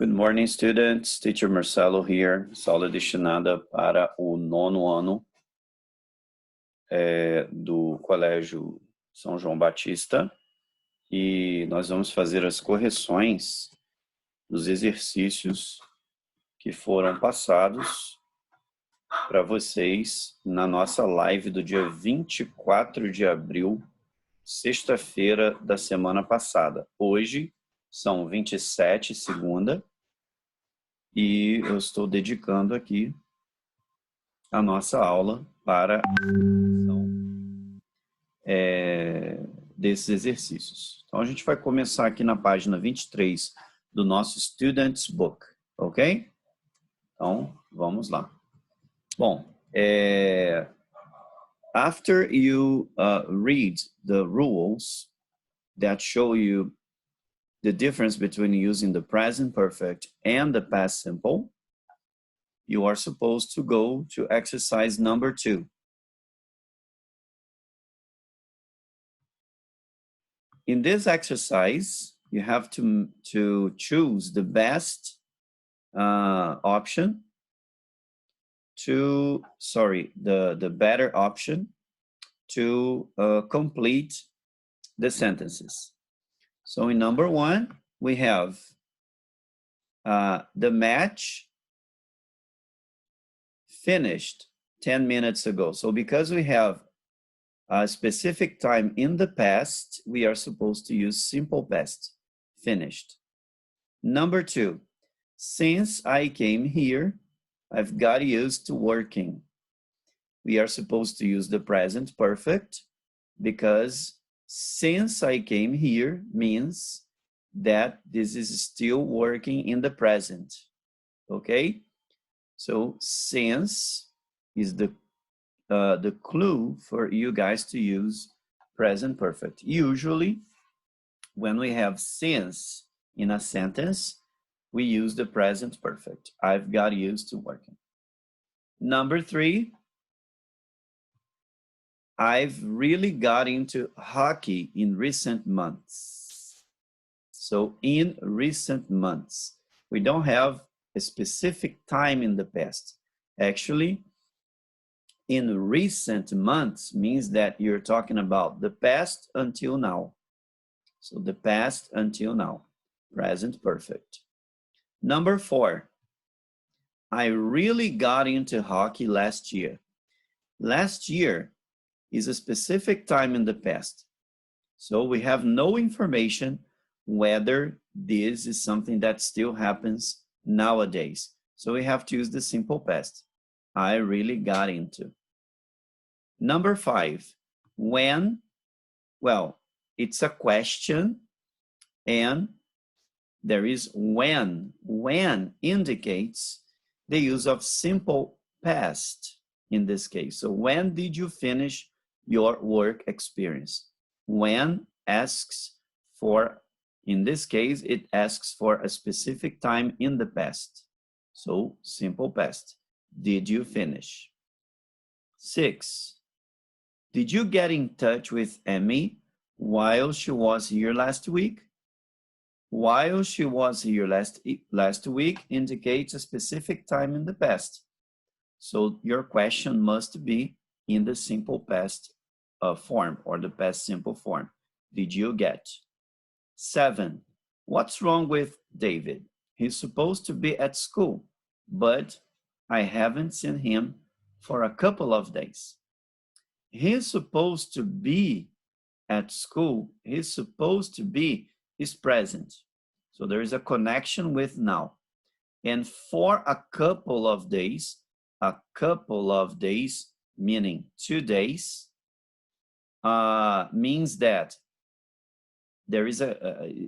Good morning, students. Teacher Marcelo here. Aula destinada para o nono ano do Colégio São João Batista. E nós vamos fazer as correções dos exercícios que foram passados para vocês na nossa live do dia 24 de abril, sexta-feira da semana passada. Hoje são 27, segunda, e eu estou dedicando aqui a nossa aula para a correção desses exercícios. Então, a gente vai começar aqui na página 23 do nosso Students Book, ok? Então, vamos lá. Bom, after you read the rules that show you the difference between using the present perfect and the past simple, you are supposed to go to exercise number 2. In this exercise, you have to choose the best option to, the better option to complete the sentences. So in number 1, we have the match finished 10 minutes ago. So because we have a specific time in the past, we are supposed to use simple past, finished. Number 2, since I came here, I've got used to working. We are supposed to use the present perfect because since I came here means that this is still working in the present, okay? So since is the clue for you guys to use present perfect. Usually, when we have since in a sentence, we use the present perfect. I've got used to working. Number 3, I've really got into hockey in recent months. So in recent months, we don't have a specific time in the past. Actually, in recent months means that you're talking about the past until now. So the past until now, present perfect. Number 4, I really got into hockey last year. Last year is a specific time in the past. So we have no information whether this is something that still happens nowadays. So we have to use the simple past. I really got into. Number 5, when, well, it's a question and there is when. When indicates the use of simple past in this case. So when did you finish your work experience? When asks for, in this case, it asks for a specific time in the past. So simple past. Did you finish? 6, did you get in touch with Emmy while she was here last week? While she was here last week indicates a specific time in the past. So your question must be in the simple past form or the past simple form. Did you get? 7, what's wrong with David? He's supposed to be at school, but I haven't seen him for a couple of days. He's supposed to be at school. He's supposed to be is present. So there is a connection with now. And for a couple of days meaning 2 days, means that there is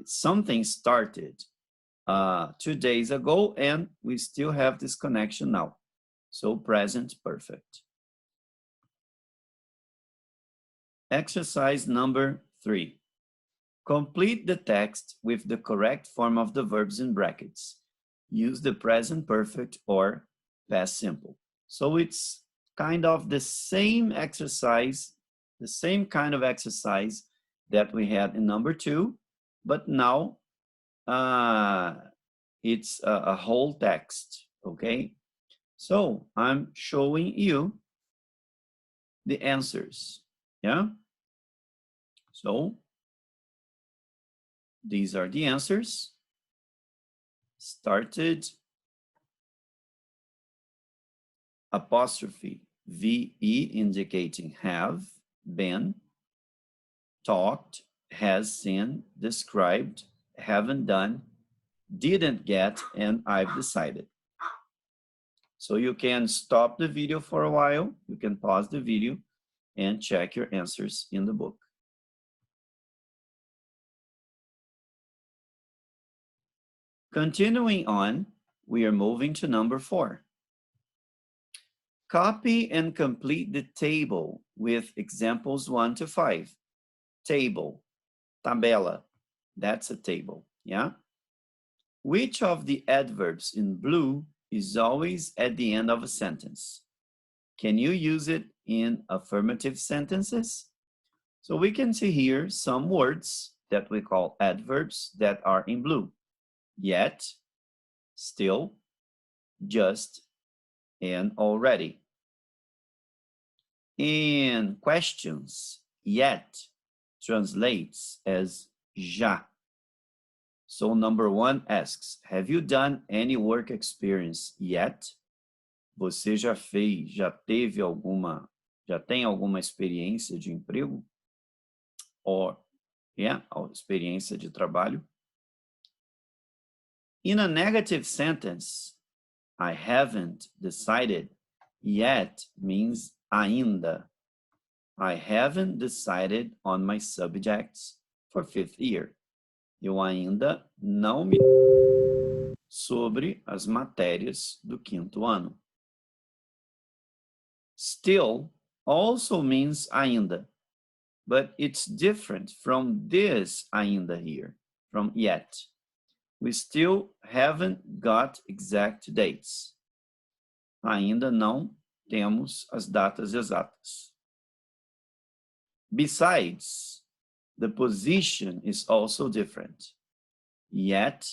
something started 2 days ago and we still have this connection now. So present perfect. Exercise number 3. Complete the text with the correct form of the verbs in brackets. Use the present perfect or past simple. So it's kind of the same exercise, the same kind of exercise that we had in number 2, but now it's a whole text, okay? So I'm showing you the answers, yeah? So these are the answers. Started, apostrophe, VE indicating have, been, talked, has seen, described, haven't done, didn't get, and I've decided. So you can stop the video for a while, you can pause the video and check your answers in the book. Continuing on, we are moving to number 4. Copy and complete the table with examples 1 to 5. Table, tabela, that's a table, yeah? Which of the adverbs in blue is always at the end of a sentence? Can you use it in affirmative sentences? So we can see here some words that we call adverbs that are in blue. Yet, still, just, and already. In questions, yet translates as já. So number 1 asks, have you done any work experience yet? Você já fez, já tem alguma experiência de emprego? Or, yeah, experiência de trabalho? In a negative sentence, I haven't decided yet means ainda. I haven't decided on my subjects for 5th year. Eu ainda não me sobre as matérias do 5º ano. Still also means ainda, but it's different from this ainda here, from yet. We still haven't got exact dates. Ainda não temos as datas exatas. Besides, the position is also different. Yet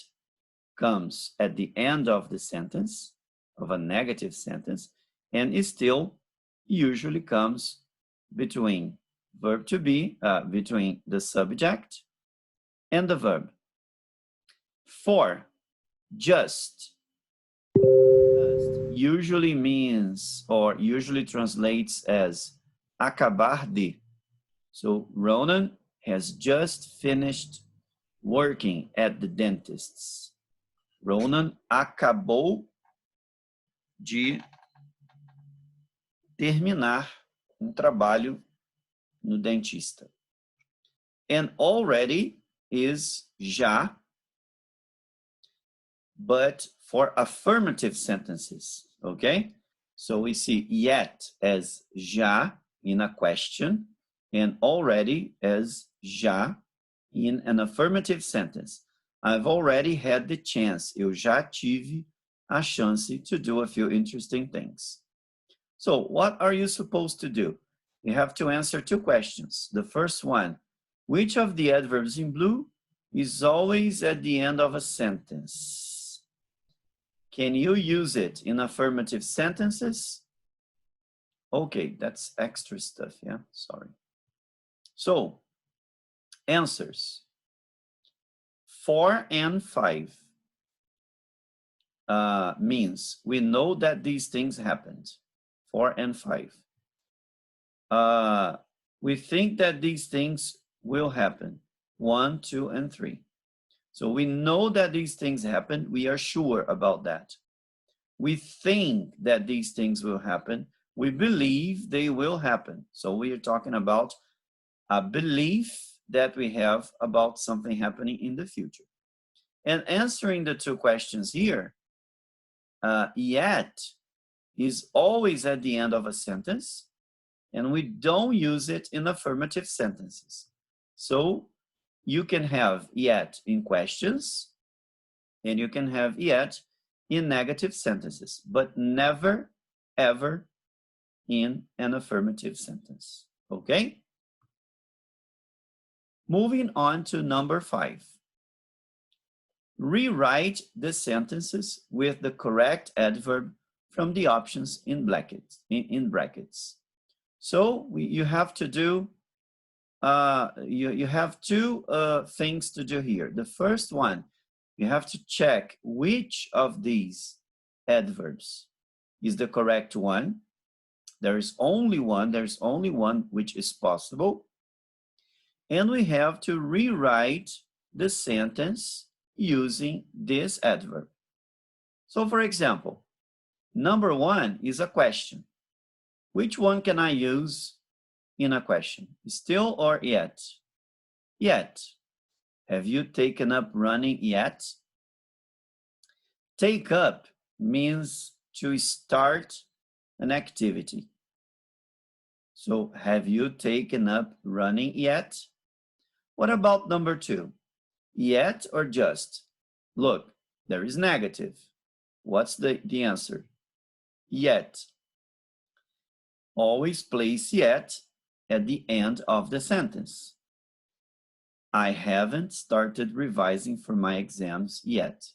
comes at the end of the sentence, of a negative sentence, and it still usually comes between verb to be, between the subject and the verb. For, just usually means or usually translates as acabar de. So Ronan has just finished working at the dentist's. Ronan acabou de terminar trabalho no dentista. And already is já, but for affirmative sentences, okay? So we see yet as já in a question and already as já in an affirmative sentence. I've already had the chance. Eu já tive a chance to do a few interesting things. So what are you supposed to do? You have to answer 2 questions. The first one, which of the adverbs in blue is always at the end of a sentence? Can you use it in affirmative sentences? Okay, that's extra stuff, yeah, sorry. So, answers. 4 and 5 means we know that these things happened. 4 and 5. We think that these things will happen. 1, 2, and 3. So we know that these things happen. We are sure about that. We think that these things will happen. We believe they will happen. So we are talking about a belief that we have about something happening in the future. And answering the 2 questions here, yet is always at the end of a sentence, and we don't use it in affirmative sentences. So you can have yet in questions, and you can have yet in negative sentences, but never, ever in an affirmative sentence, okay? Moving on to number 5. rewrite the sentences with the correct adverb from the options in brackets. So you have to do, you have two things to do here. The first one, you have to check which of these adverbs is the correct one. There's only one which is possible. And we have to rewrite the sentence using this adverb. So for example, number one is a question. Which one can I use in a question? Still or yet? Yet. Have you taken up running yet? Take up means to start an activity. So have you taken up running yet? What about number two? Yet or just? Look, there is negative. What's the answer? Yet. Always place yet at the end of the sentence. I haven't started revising for my exams yet.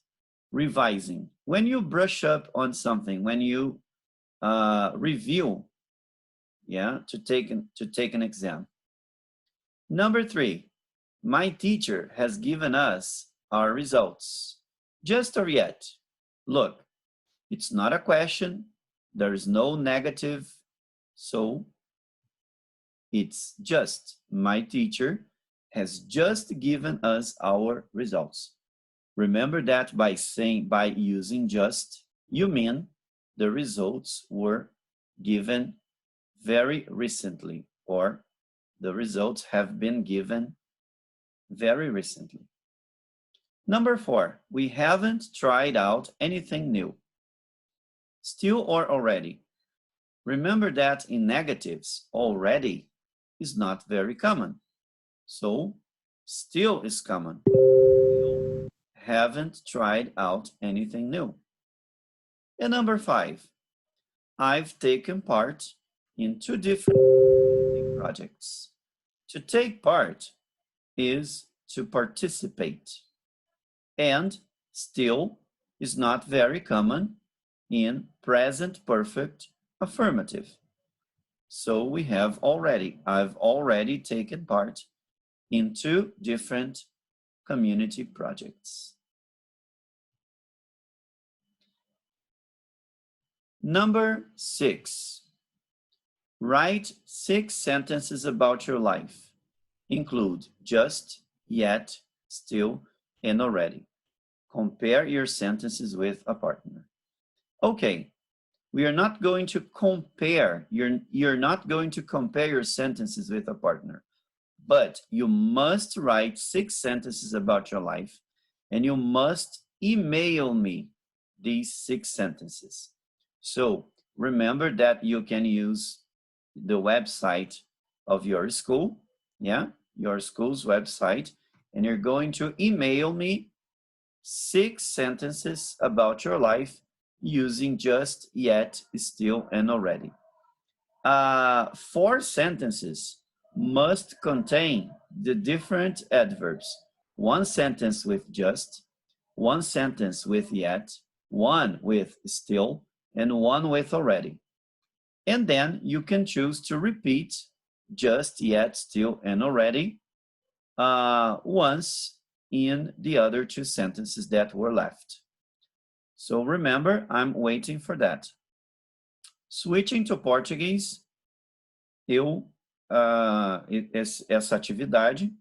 Revising. When you brush up on something, when you review, yeah, to take an exam. Number three, my teacher has given us our results. Just or yet? Look, it's not a question. There is no negative. So it's just. My teacher has just given us our results. Remember that by using just, you mean the results were given very recently, or the results have been given very recently. Number four, we haven't tried out anything new. Still or already? Remember that in negatives, already is not very common. So still is common. Still haven't tried out anything new. And number five, I've taken part in 2 different projects. To take part is to participate, and still is not very common in present perfect affirmative. So we have already. I've already taken part in 2 different community projects. Number 6. Write 6 sentences about your life. Include just, yet, still, and already. Compare your sentences with a partner. Okay, we are not going to compare. You're not going to compare your sentences with a partner, but you must write 6 sentences about your life, and you must email me these 6 sentences. So remember that you can use the website of your school, yeah, your school's website, and you're going to email me 6 sentences about your life using just, yet, still, and already. 4 sentences must contain the different adverbs. 1 sentence with just, 1 sentence with yet, 1 with still, and 1 with already. And then you can choose to repeat just, yet, still, and already once in the other 2 sentences that were left. So remember, I'm waiting for that. Switching to Portuguese, essa atividade,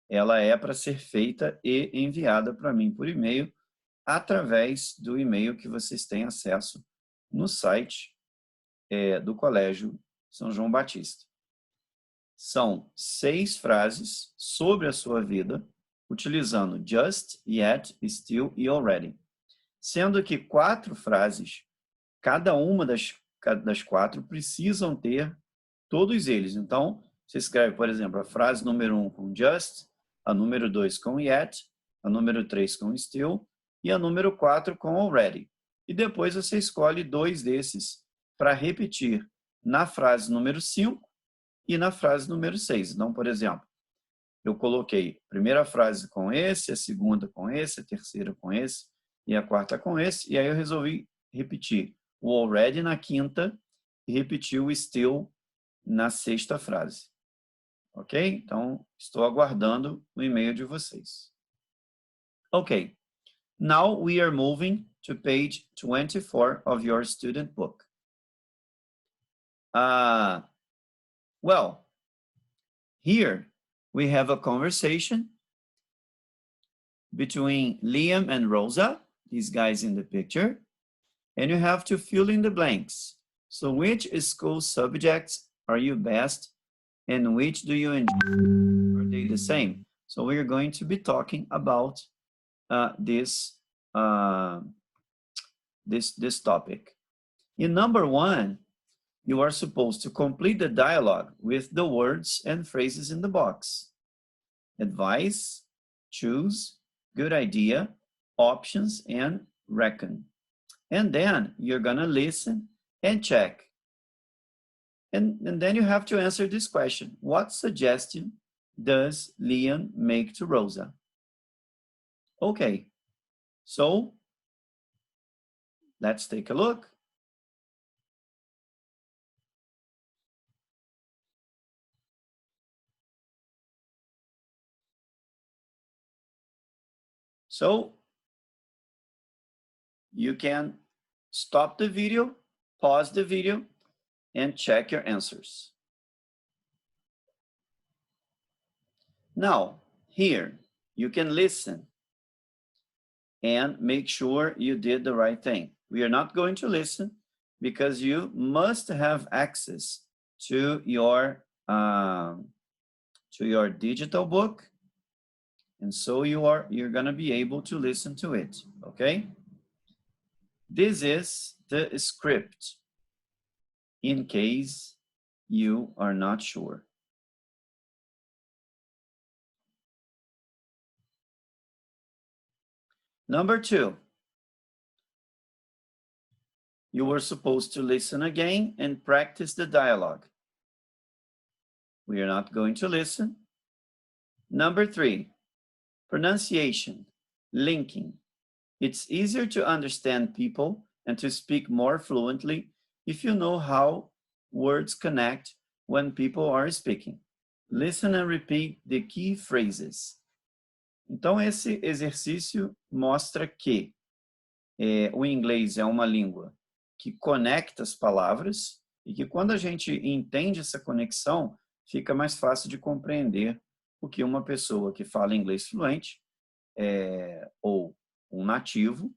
ela é para ser feita e enviada para mim por e-mail, através do e-mail que vocês têm acesso no site do Colégio São João Batista. São 6 frases sobre a sua vida, utilizando just, yet, still e already. Sendo que 4 frases, cada uma das 4 precisam ter todos eles. Então, você escreve, por exemplo, a frase número 1 com just, a número 2 com yet, a número 3 com still e a número 4 com already. E depois você escolhe 2 desses para repetir na frase número 5 e na frase número 6. Então, por exemplo, eu coloquei a primeira frase com esse, a segunda com esse, a terceira com esse e a quarta com esse, e aí eu resolvi repetir o already na quinta e repetir o still na sexta frase. Ok? Então, estou aguardando o e-mail de vocês. Ok. Now we are moving to page 24 of your student book. Well, here we have a conversation between Liam and Rosa, these guys in the picture, and you have to fill in the blanks. So which school subjects are you best and which do you enjoy? Are they the same? So we're going to be talking about this topic. In number 1, you are supposed to complete the dialogue with the words and phrases in the box. Advice, choose, good idea, options, and reckon. And then you're gonna listen and check. And then you have to answer this question. What suggestion does Liam make to Rosa? Okay, so let's take a look. So you can stop the video, pause the video, and check your answers. Now, here, you can listen and make sure you did the right thing. We are not going to listen because you must have access to your digital book, and so you're gonna be able to listen to it, okay? This is the script in case you are not sure. Number 2, you were supposed to listen again and practice the dialogue. We are not going to listen. Number 3, pronunciation, linking. It's easier to understand people and to speak more fluently if you know how words connect when people are speaking. Listen and repeat the key phrases. Então, esse exercício mostra que o inglês é uma língua que conecta as palavras e que quando a gente entende essa conexão, fica mais fácil de compreender o que uma pessoa que fala inglês fluente ou um nativo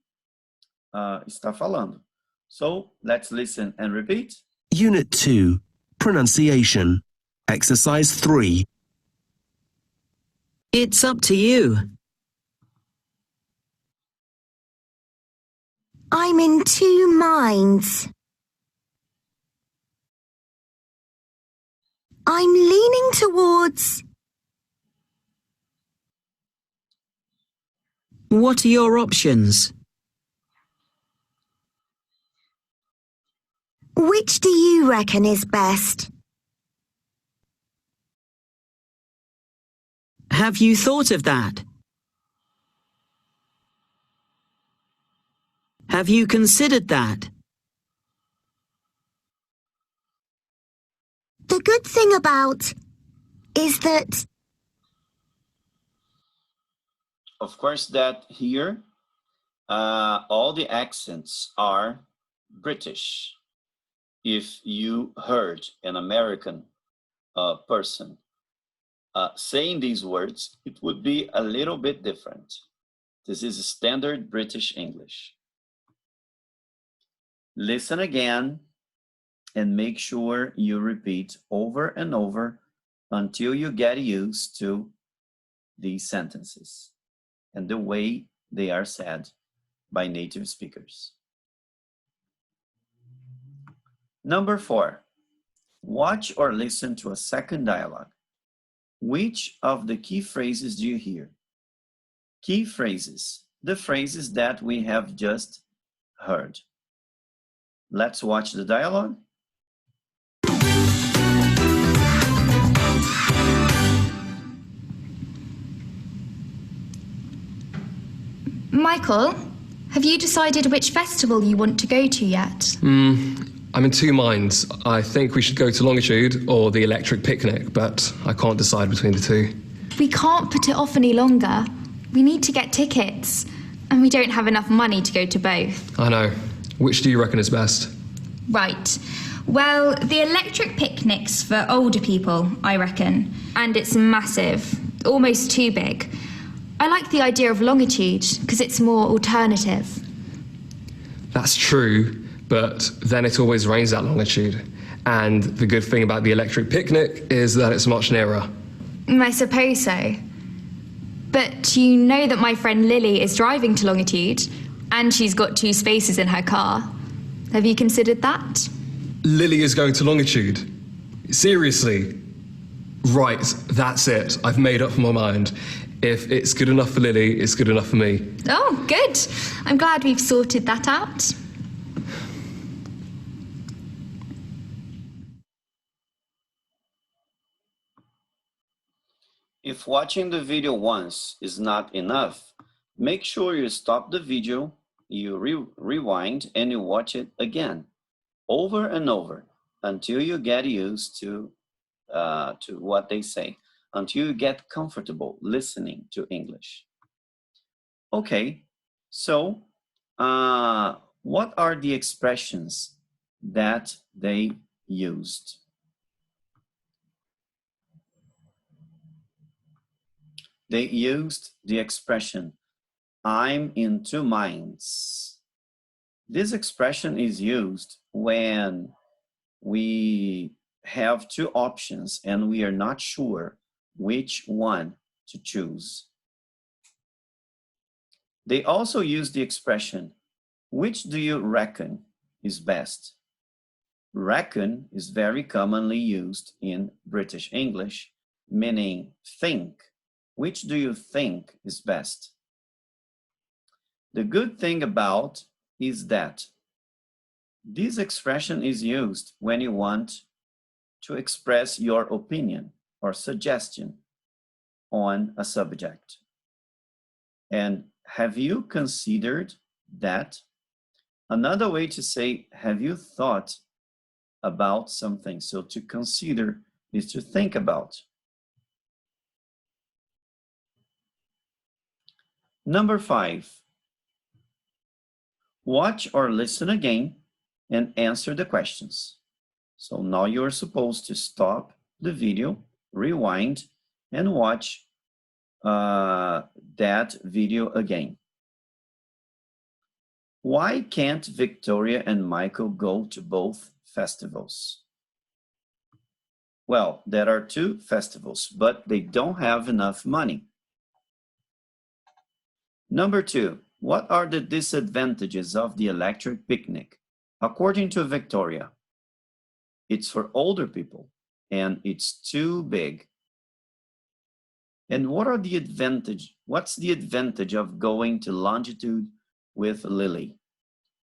está falando. So, let's listen and repeat. Unit 2, Pronunciation. Exercise 3. It's up to you. I'm in 2 minds. I'm leaning towards... What are your options? Which do you reckon is best? Have you thought of that? Have you considered that? The good thing about is that... Of course, that here, all the accents are British. If you heard an American person saying these words, it would be a little bit different. This is standard British English. Listen again and make sure you repeat over and over until you get used to these sentences and the way they are said by native speakers. Number 4, watch or listen to a second dialogue. Which of the key phrases do you hear? Key phrases, the phrases that we have just heard. Let's watch the dialogue. Michael, have you decided which festival you want to go to yet? I'm in two minds. I think we should go to Longitude or the Electric Picnic, but I can't decide between the two. We can't put it off any longer. We need to get tickets, and we don't have enough money to go to both. I know. Which do you reckon is best? Right. Well, the Electric Picnic's for older people, I reckon, and it's massive, almost too big. I like the idea of Longitude because it's more alternative. That's true, but then it always rains at Longitude. And the good thing about the Electric Picnic is that it's much nearer. I suppose so. But you know that my friend Lily is driving to Longitude, and she's got 2 spaces in her car. Have you considered that? Lily is going to Longitude. Seriously. Right, that's it. I've made up my mind. If it's good enough for Lily, it's good enough for me. Oh, good. I'm glad we've sorted that out. If watching the video once is not enough, make sure you stop the video, you rewind, and you watch it again, over and over, until you get used to what they say, until you get comfortable listening to English. Okay, so what are the expressions that they used? They used the expression, I'm in 2 minds. This expression is used when we have 2 options and we are not sure which one to choose. They also use the expression, which do you reckon is best? Reckon is very commonly used in British English, meaning think. Which do you think is best? The good thing about is that this expression is used when you want to express your opinion or suggestion on a subject. And have you considered that? Another way to say, have you thought about something? So to consider is to think about. Number 5, watch or listen again and answer the questions. So now you're supposed to stop the video, rewind, and watch that video again. Why can't Victoria and Michael go to both festivals? Well, there are 2 festivals, but they don't have enough money. Number 2, what are the disadvantages of the electric picnic? According to Victoria, it's for older people and it's too big. And what's the advantage of going to Longitude with Lily?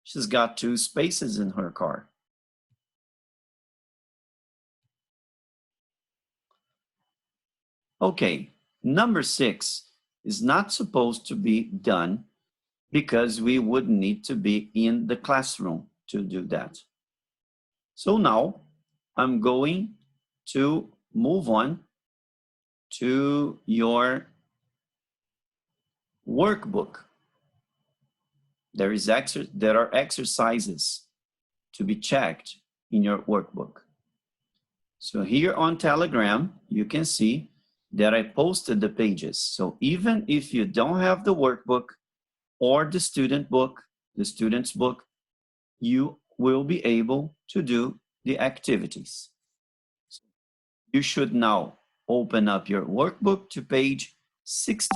She's got 2 spaces in her car. Okay, number 6 is not supposed to be done because we would need to be in the classroom to do that. So now I'm going to move on to your workbook. There are exercises to be checked in your workbook. So here on Telegram, you can see that I posted the pages. So even if you don't have the workbook or the student's book, you will be able to do the activities. You should now open up your workbook to page 60.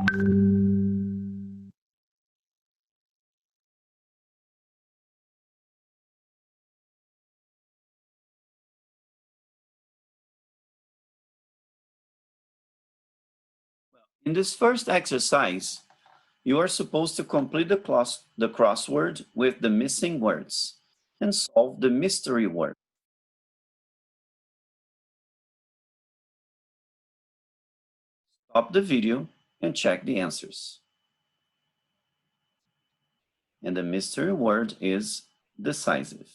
In this first exercise, you are supposed to complete the crossword with the missing words and solve the mystery word. Stop the video and check the answers. And the mystery word is decisive.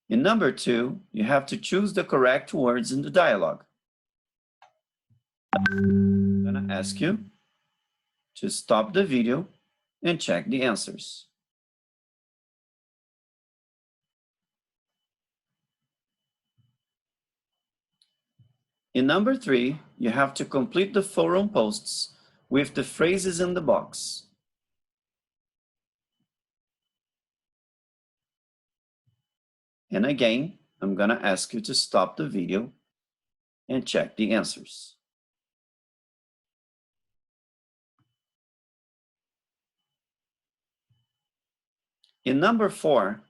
In number 2, you have to choose the correct words in the dialogue. I'm going to ask you to stop the video and check the answers. In number 3, you have to complete the forum posts with the phrases in the box. And again, I'm going to ask you to stop the video and check the answers. In number 4,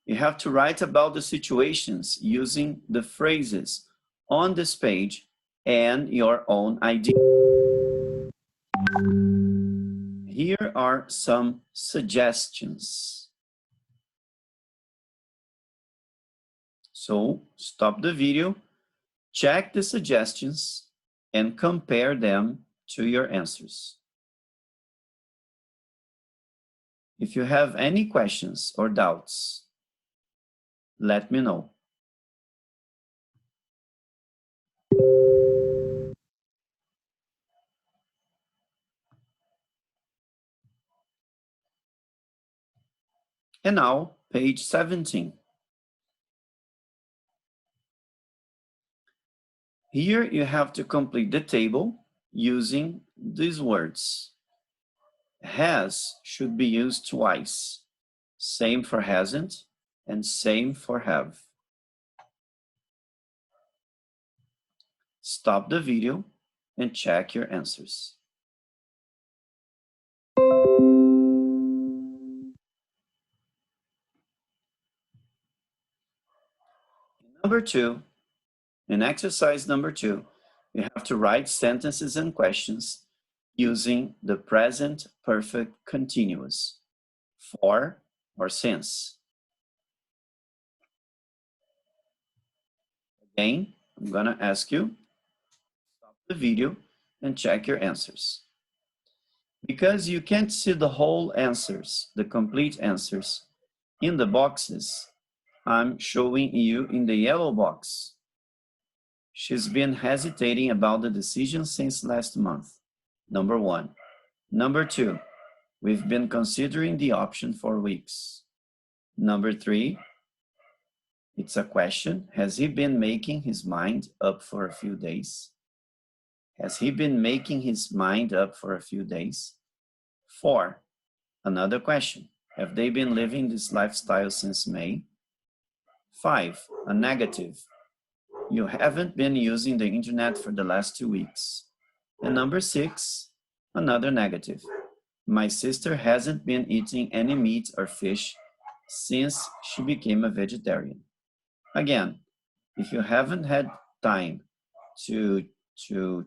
you have to write about the situations using the phrases on this page and your own idea. Here are some suggestions. So stop the video, check the suggestions, and compare them to your answers. If you have any questions or doubts, let me know. And now, page 17. Here you have to complete the table using these words. Has should be used twice. Same for hasn't and same for have. Stop the video and check your answers. Number 2, in exercise number 2, you have to write sentences and questions using the present perfect continuous, for or since. Again, I'm going to ask you, stop the video and check your answers. Because you can't see the whole answers, the complete answers, in the boxes, I'm showing you in the yellow box. She's been hesitating about the decision since last month. Number 1. Number 2, we've been considering the option for weeks. Number 3, it's a question. Has he been making his mind up for a few days? Has he been making his mind up for a few days? 4, another question. Have they been living this lifestyle since May? 5, a negative. You haven't been using the internet for the last 2 weeks. And number 6, another negative. My sister hasn't been eating any meat or fish since she became a vegetarian. Again, if you haven't had time to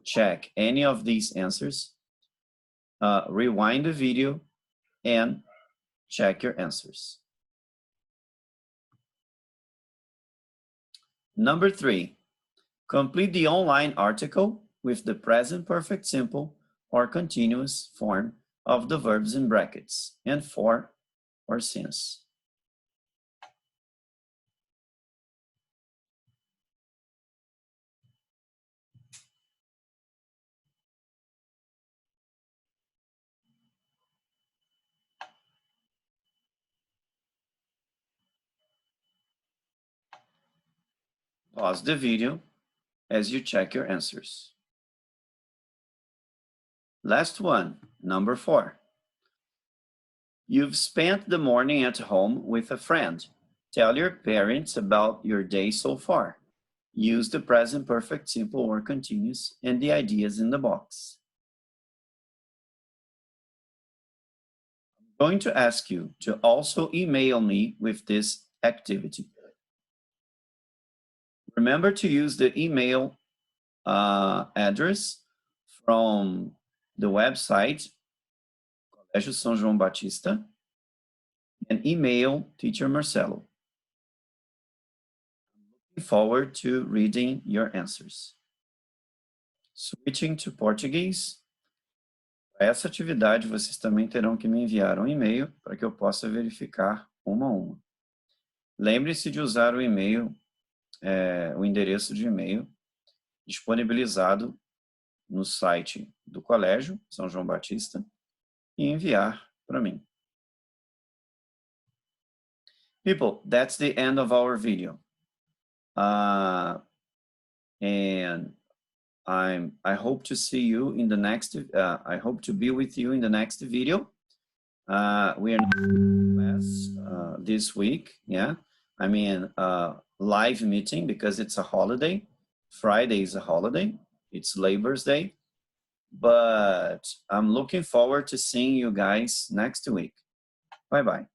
check any of these answers, rewind the video and check your answers. Number 3, complete the online article with the present perfect simple or continuous form of the verbs in brackets and for or since. Pause the video as you check your answers. Last one, number 4. You've spent the morning at home with a friend. Tell your parents about your day so far. Use the present perfect simple or continuous and the ideas in the box. I'm going to ask you to also email me with this activity. Remember to use the email address from the website Colégio São João Batista and email Teacher Marcelo. I'm looking forward to reading your answers. Switching to Portuguese, essa atividade, vocês também terão que me enviar um e-mail para que eu possa verificar uma a uma. Lembre-se de usar o e-mail, o endereço de e-mail disponibilizado no site do Colégio São João Batista e enviar para mim. People, that's the end of our video. And I hope to see you in the next, I hope to be with you in the next video. We are not in class this week, yeah. I mean, live meeting because it's a holiday. Friday is a holiday. It's Labor's Day. But I'm looking forward to seeing you guys next week. Bye-bye.